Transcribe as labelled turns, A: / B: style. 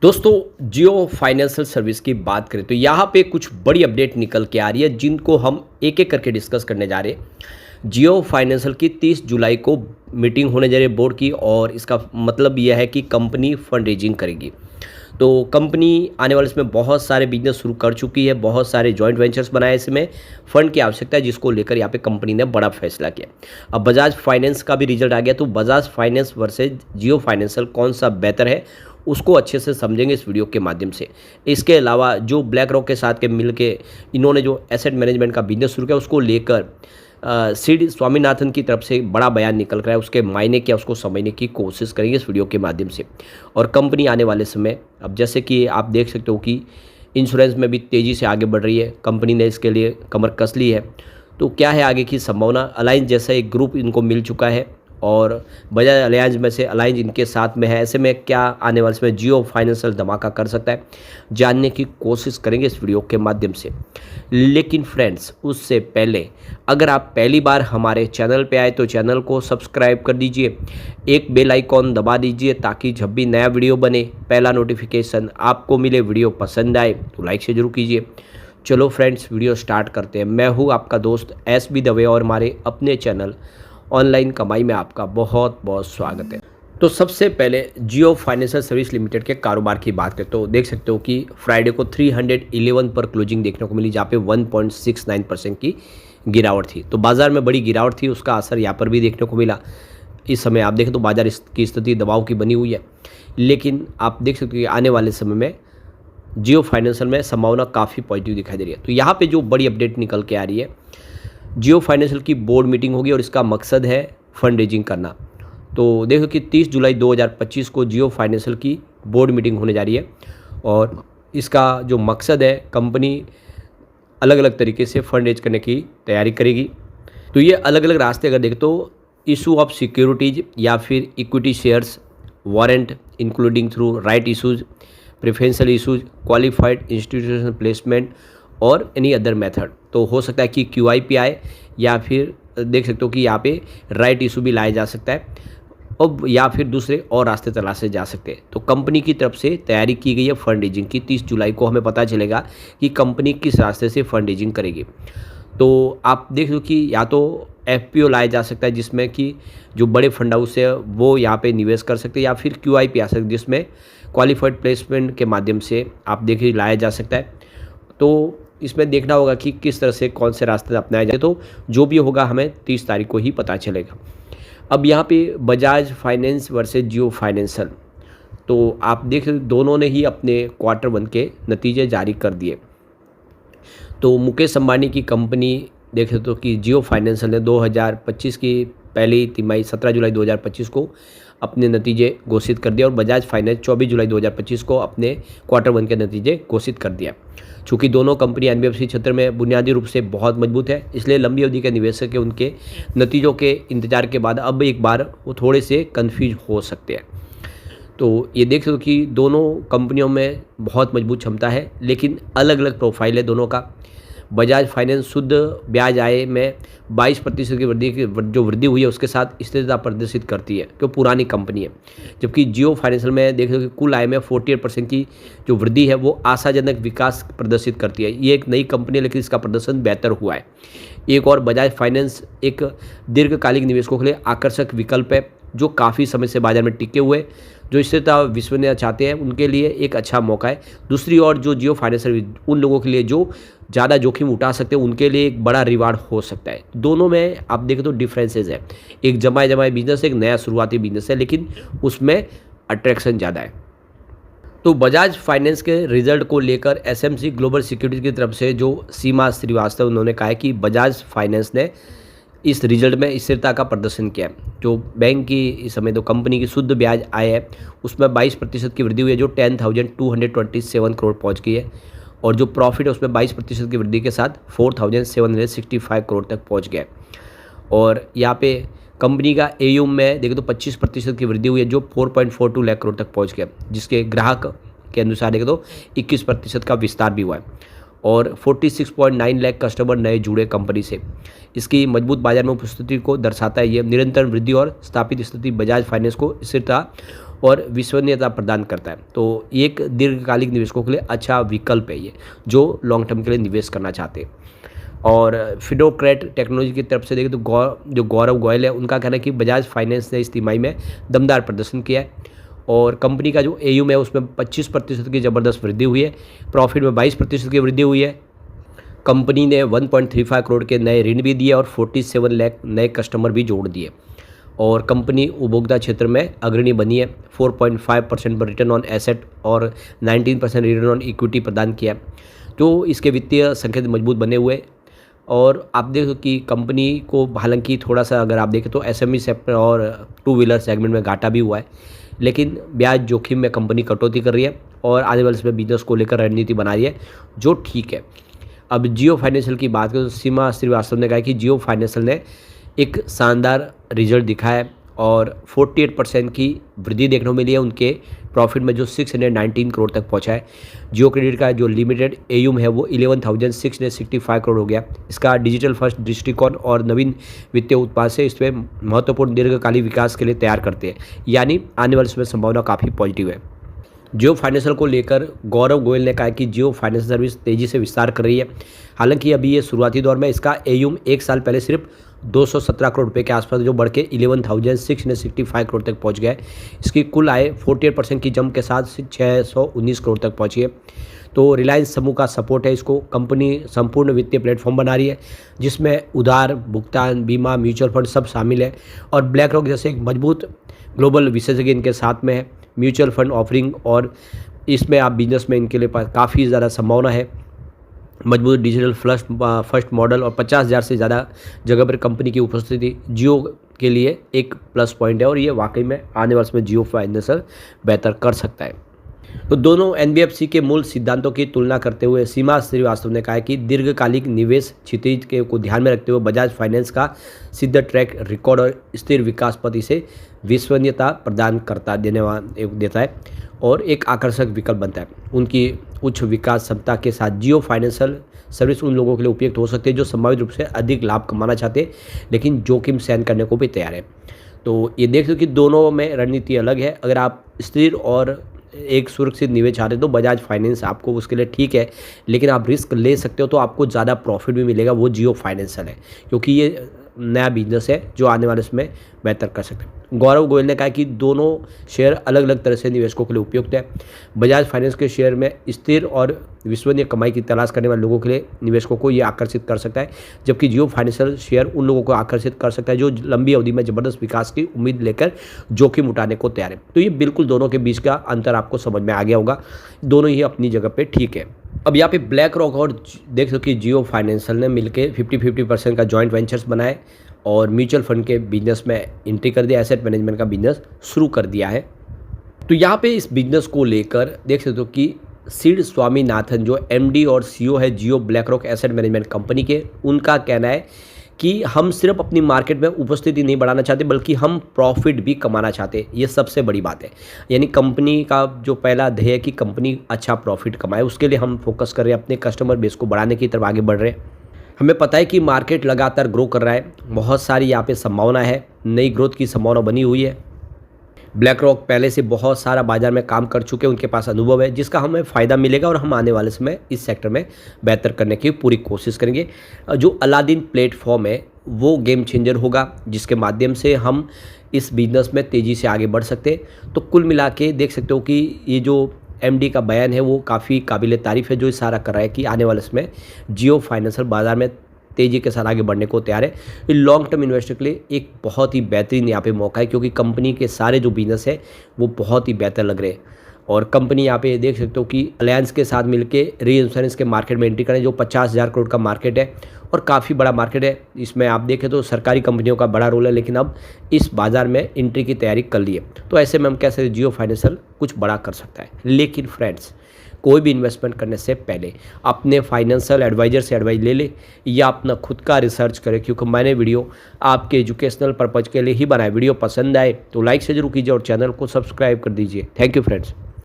A: दोस्तों जियो financial service की बात करें तो यहाँ पे कुछ बड़ी अपडेट निकल के आ रही है जिनको हम एक एक करके डिस्कस करने जा रहे हैं। जियो फाइनेंशियल की 30 जुलाई को मीटिंग होने जा रही है बोर्ड की, और इसका मतलब यह है कि कंपनी फंड रेजिंग करेगी। तो कंपनी आने वाले इसमें बहुत सारे बिजनेस शुरू कर चुकी है, बहुत सारे जॉइंट वेंचर्स बनाए, इसमें फंड की आवश्यकता है, जिसको लेकर यहाँ पे कंपनी ने बड़ा फैसला किया। अब बजाज फाइनेंस का भी रिजल्ट आ गया, तो बजाज फाइनेंस वर्सेज जियो फाइनेंशियल कौन सा बेहतर है उसको अच्छे से समझेंगे इस वीडियो के माध्यम से। इसके अलावा जो ब्लैक रॉक के साथ के मिल के इन्होंने जो एसेट मैनेजमेंट का बिजनेस शुरू किया उसको लेकर सीड स्वामीनाथन की तरफ से बड़ा बयान निकल रहा है, उसके मायने क्या उसको समझने की कोशिश करेंगे इस वीडियो के माध्यम से। और कंपनी आने वाले समय, अब जैसे कि आप देख सकते हो कि इंश्योरेंस में भी तेज़ी से आगे बढ़ रही है, कंपनी ने इसके लिए कमर कस ली है। तो क्या है आगे की संभावना? अलायंस जैसा एक ग्रुप इनको मिल चुका है और बजाज अलायंस में से अलायंस इनके साथ में है। ऐसे में क्या आने वाले समय जियो फाइनेंशियल धमाका कर सकता है, जानने की कोशिश करेंगे इस वीडियो के माध्यम से। लेकिन फ्रेंड्स, उससे पहले अगर आप पहली बार हमारे चैनल पे आए तो चैनल को सब्सक्राइब कर दीजिए, एक बेल आइकॉन दबा दीजिए ताकि जब भी नया वीडियो बने पहला नोटिफिकेशन आपको मिले। वीडियो पसंद आए तो लाइक से जरूर कीजिए। चलो फ्रेंड्स, वीडियो स्टार्ट करते हैं। मैं हूँ आपका दोस्त SB दवे और हमारे अपने चैनल ऑनलाइन कमाई में आपका बहुत बहुत स्वागत है। तो सबसे पहले जियो फाइनेंशियल सर्विस लिमिटेड के कारोबार की बात करें तो देख सकते हो कि फ्राइडे को 311 पर क्लोजिंग देखने को मिली, जहाँ पे 1.69% की गिरावट थी। तो बाजार में बड़ी गिरावट थी, उसका असर यहाँ पर भी देखने को मिला। इस समय आप देखें तो बाजार की स्थिति दबाव की बनी हुई है, लेकिन आप देख सकते हो कि आने वाले समय में जियो फाइनेंशियल में संभावना काफ़ी पॉजिटिव दिखाई दे रही है। तो यहाँ पर जो बड़ी अपडेट निकल के आ रही है, जियो फाइनेंशियल की बोर्ड मीटिंग होगी और इसका मकसद है फंड रेजिंग करना। तो देखो कि 30 जुलाई 2025 को जियो फाइनेंशियल की बोर्ड मीटिंग होने जा रही है और इसका जो मकसद है, कंपनी अलग अलग तरीके से फंड रेज करने की तैयारी करेगी। तो ये अलग अलग रास्ते अगर देखें तो इशू ऑफ सिक्योरिटीज या फिर equity shares, warrant including through right issues, preferential issues, qualified institutional placement और एनी अदर मेथड। तो हो सकता है कि QIP आए या फिर देख सकते हो कि यहाँ पे राइट इशू भी लाया जा सकता है, अब या फिर दूसरे और रास्ते तलाशे जा सकते हैं। तो कंपनी की तरफ से तैयारी की गई है फंड रेजिंग की। 30 जुलाई को हमें पता चलेगा कि कंपनी किस रास्ते से फंड रेजिंग करेगी। तो आप देख लो कि या तो FPO लाया जा सकता है जिसमें कि जो बड़े फंड हाउस है वो यहाँ पे निवेश कर सकते हैं, या फिर QIP आ सकता है जिसमें क्वालिफाइड प्लेसमेंट के माध्यम से आप देखिए लाया जा सकता है। तो इसमें देखना होगा कि किस तरह से कौन से रास्ते अपनाए जाए। तो जो भी होगा हमें 30 तारीख को ही पता चलेगा। अब यहाँ पे बजाज फाइनेंस वर्सेस जियो फाइनेंशियल, तो आप देख दोनों ने ही अपने Q1 के नतीजे जारी कर दिए। तो मुकेश अंबानी की कंपनी देख सकते हो कि जियो फाइनेंशियल ने 2025 की पहली तिमाही 17 जुलाई 2025 को अपने नतीजे घोषित कर दिया और बजाज फाइनेंस 24 जुलाई 2025 को अपने Q1 के नतीजे घोषित कर दिया। चूँकि दोनों कंपनी NBFC क्षेत्र में बुनियादी रूप से बहुत मजबूत है, इसलिए लंबी अवधि के निवेशक के उनके नतीजों के इंतजार के बाद अब एक बार वो थोड़े से कन्फ्यूज हो सकते हैं। तो ये देख सकते हो कि दोनों कंपनियों में बहुत मजबूत क्षमता है, लेकिन अलग अलग प्रोफाइल है दोनों का। बजाज फाइनेंस शुद्ध ब्याज आय में 22% की जो वृद्धि हुई है उसके साथ स्थिरता प्रदर्शित करती है, क्योंकि पुरानी कंपनी है। जबकि जियो फाइनेंशियल में देख लो कि कुल आय में 48% की जो वृद्धि है वो आशाजनक विकास प्रदर्शित करती है। ये एक नई कंपनी है, लेकिन इसका प्रदर्शन बेहतर हुआ है। एक और बजाज फाइनेंस एक दीर्घकालिक निवेशकों के लिए आकर्षक विकल्प है, जो काफ़ी समय से बाजार में टिके हुए, जो स्थिरता विश्वसनीयता चाहते हैं उनके लिए एक अच्छा मौका है। दूसरी ओर जो जियो फाइनेंशियल उन लोगों के लिए जो ज़्यादा जोखिम उठा सकते हैं उनके लिए एक बड़ा रिवार्ड हो सकता है। दोनों में आप देखें तो डिफरेंसेस है, एक जमाए बिजनेस है, एक नया शुरुआती बिजनेस है, लेकिन उसमें अट्रैक्शन ज़्यादा है। तो बजाज फाइनेंस के रिजल्ट को लेकर SMC ग्लोबल सिक्योरिटीज की तरफ से जो सीमा श्रीवास्तव उन्होंने कहा है कि बजाज फाइनेंस ने इस रिजल्ट में स्थिरता का प्रदर्शन किया। जो बैंक की इस समय तो कंपनी की शुद्ध ब्याज आय है उसमें 22% की वृद्धि हुई है, जो 10,227 करोड़ पहुंच गई है, और जो प्रॉफिट है उसमें 22% की वृद्धि के साथ 4,765 करोड़ तक पहुंच गया। और यहाँ पे कंपनी का AUM में देखें तो 25% की वृद्धि हुई है, जो 4.42 लाख करोड़ तक पहुँच गया, जिसके ग्राहक के अनुसार देखें तो 21% का विस्तार भी हुआ है और 46.9 लाख कस्टमर नए जुड़े कंपनी से। इसकी मजबूत बाजार में उपस्थिति को दर्शाता है ये। निरंतर वृद्धि और स्थापित स्थिति बजाज फाइनेंस को स्थिरता और विश्वसनीयता प्रदान करता है। तो ये एक दीर्घकालिक निवेशकों के लिए अच्छा विकल्प है ये, जो लॉन्ग टर्म के लिए निवेश करना चाहते हैं। और फिनोक्रेट टेक्नोलॉजी की तरफ से देखें तो जो गौरव गोयल है, उनका कहना है कि बजाज फाइनेंस ने इस तिमाही में दमदार प्रदर्शन किया है और कंपनी का जो एयूएम है उसमें 25% की ज़बरदस्त वृद्धि हुई है, प्रॉफिट में 22% की वृद्धि हुई है। कंपनी ने 1.35 करोड़ के नए ऋण भी दिए और 47 लाख नए कस्टमर भी जोड़ दिए और कंपनी उपभोक्ता क्षेत्र में अग्रणी बनी है। 4.5% पर रिटर्न ऑन एसेट और 19% रिटर्न ऑन इक्विटी प्रदान किया, तो इसके वित्तीय संकेत मजबूत बने हुए। और आप देखो कि कंपनी को हालांकि थोड़ा सा अगर आप देखें तो एसएमई सेक्टर और टू व्हीलर सेगमेंट में घाटा भी हुआ है, लेकिन ब्याज जोखिम में कंपनी कटौती कर रही है और आने वाले समय बिजनेस को लेकर रणनीति बना रही है, जो ठीक है। अब जियो फाइनेंशियल की बात करें तो सीमा श्रीवास्तव ने कहा कि जियो फाइनेंशियल ने एक शानदार रिजल्ट दिखाया है और 48% की वृद्धि देखने को मिली है उनके प्रॉफिट में, जो 619 करोड़ तक पहुंचा है। जियो क्रेडिट का जो लिमिटेड एयूम है वो 11,665 करोड़ हो गया। इसका डिजिटल फर्स्ट दृष्टिकोण और नवीन वित्तीय उत्पाद से इसमें महत्वपूर्ण दीर्घकालिक विकास के लिए तैयार करते हैं, यानी आने वाले समय संभावना काफ़ी पॉजिटिव है। जियो फाइनेंशियल को लेकर गौरव गोयल ने कहा कि जियो फाइनेंशियल सर्विस तेज़ी से विस्तार कर रही है। हालांकि अभी ये शुरुआती दौर में, इसका एयूम एक साल पहले सिर्फ 217 करोड़ रुपये के आसपास, जो बढ़ के 11,665 करोड़ तक पहुंच गया है। इसकी कुल आय 48% की जंप के साथ 619 करोड़ तक पहुंची है। तो रिलायंस समूह का सपोर्ट है इसको। कंपनी संपूर्ण वित्तीय प्लेटफॉर्म बना रही है जिसमें उधार, भुगतान, बीमा, म्यूचुअल फंड सब शामिल है और ब्लैक रॉक जैसे एक मजबूत ग्लोबल विशेषज्ञ इनके साथ में है। म्यूचुअल फंड ऑफरिंग और इसमें आप बिजनेस में इनके लिए काफ़ी ज़्यादा संभावना है। मजबूत डिजिटल फर्स्ट मॉडल और 50,000 से ज़्यादा जगह पर कंपनी की उपस्थिति जियो के लिए एक प्लस पॉइंट है और ये वाकई में आने वाले समय जियो फाइनेंशियल बेहतर कर सकता है। तो दोनों एनबीएफसी के मूल सिद्धांतों की तुलना करते हुए सीमा श्रीवास्तव ने कहा कि दीर्घकालिक निवेश क्षितिज के को ध्यान में रखते हुए बजाज फाइनेंस का सिद्ध ट्रैक रिकॉर्ड और स्थिर विकास पथ इसे विश्वसनीयता प्रदान देता है और एक आकर्षक विकल्प बनता है। उनकी उच्च विकास क्षमता के साथ जियो फाइनेंशियल सर्विस उन लोगों के लिए उपयुक्त हो सकती है जो संभावित रूप से अधिक लाभ कमाना चाहते हैं लेकिन जोखिम सहन करने को भी तैयार है। तो ये देख लो कि दोनों में रणनीति अलग है। अगर आप स्थिर और एक सुरक्षित निवेश चाहते हो तो बजाज फाइनेंस आपको उसके लिए ठीक है, लेकिन आप रिस्क ले सकते हो तो आपको ज़्यादा प्रॉफिट भी मिलेगा, वो जियो फाइनेंशियल है क्योंकि ये नया बिजनेस है जो आने वाले समय बेहतर कर सकते हैं। गौरव गोयल ने कहा कि दोनों शेयर अलग अलग तरह से निवेशकों के लिए उपयुक्त है। बजाज फाइनेंस के शेयर में स्थिर और विश्वसनीय कमाई की तलाश करने वाले लोगों के लिए निवेशकों को ये आकर्षित कर सकता है, जबकि जियो फाइनेंशियल शेयर उन लोगों को आकर्षित कर सकता है जो लंबी अवधि में जबरदस्त विकास की उम्मीद लेकर जोखिम उठाने को तैयार है। तो ये बिल्कुल दोनों के बीच का अंतर आपको समझ में आ गया होगा, दोनों ही अपनी जगह पर ठीक है। अब यहाँ पे ब्लैक रॉक और देख सको कि जियो फाइनेंशियल ने मिलकर 50-50% का जॉइंट वेंचर्स बनाए और म्यूचुअल फंड के बिजनेस में एंट्री कर दिया, एसेट मैनेजमेंट का बिजनेस शुरू कर दिया है। तो यहाँ पे इस बिजनेस को लेकर देख सकते हो कि सिड स्वामीनाथन जो एमडी और सीईओ है Jio BlackRock asset management company के, उनका कहना है कि हम सिर्फ अपनी मार्केट में उपस्थिति नहीं बढ़ाना चाहते बल्कि हम प्रॉफिट भी कमाना चाहते हैं। ये सबसे बड़ी बात है, यानी कंपनी का जो पहला ध्येय है कि कंपनी अच्छा प्रॉफिट कमाए, उसके लिए हम फोकस कर रहे हैं, अपने कस्टमर बेस को बढ़ाने की तरफ आगे बढ़ रहे हैं। हमें पता है कि मार्केट लगातार ग्रो कर रहा है, बहुत सारी यहाँ पे संभावना है, नई ग्रोथ की संभावना बनी हुई है। ब्लैक रॉक पहले से बहुत सारा बाजार में काम कर चुके हैं, उनके पास अनुभव है जिसका हमें फ़ायदा मिलेगा और हम आने वाले समय इस सेक्टर में बेहतर करने की पूरी कोशिश करेंगे। जो अलादीन प्लेटफॉर्म है वो गेम चेंजर होगा जिसके माध्यम से हम इस बिजनेस में तेज़ी से आगे बढ़ सकते हैं। तो कुल मिला के देख सकते हो कि ये जो एमडी का बयान है वो काफ़ी काबिल तारीफ़ है, जो इशारा कर रहा है कि आने वाले समय जियो फाइनेंशियल बाज़ार में तेज़ी के साथ आगे बढ़ने को तैयार है। ये लॉन्ग टर्म इन्वेस्टर के लिए एक बहुत ही बेहतरीन यहाँ पे मौका है क्योंकि कंपनी के सारे जो बिजनेस है वो बहुत ही बेहतर लग रहे हैं और कंपनी यहाँ पे देख सकते हो कि अलायंस के साथ मिलके री इंश्योरेंस के मार्केट में एंट्री करें जो 50,000 करोड़ का मार्केट है और काफ़ी बड़ा मार्केट है। इसमें आप देखें तो सरकारी कंपनियों का बड़ा रोल है, लेकिन अब इस बाज़ार में एंट्री की तैयारी कर ली है। तो ऐसे में हम कह सकते हैं जियो फाइनेंशियल कुछ बड़ा कर सकता है। लेकिन फ्रेंड्स, कोई भी इन्वेस्टमेंट करने से पहले अपने फाइनेंशियल एडवाइज़र से एडवाइस ले ले या अपना खुद का रिसर्च करें, क्योंकि मैंने वीडियो आपके एजुकेशनल पर्पज़ के लिए ही बनाया। वीडियो पसंद आए तो लाइक से जरूर कीजिए और चैनल को सब्सक्राइब कर दीजिए। Thank you friends.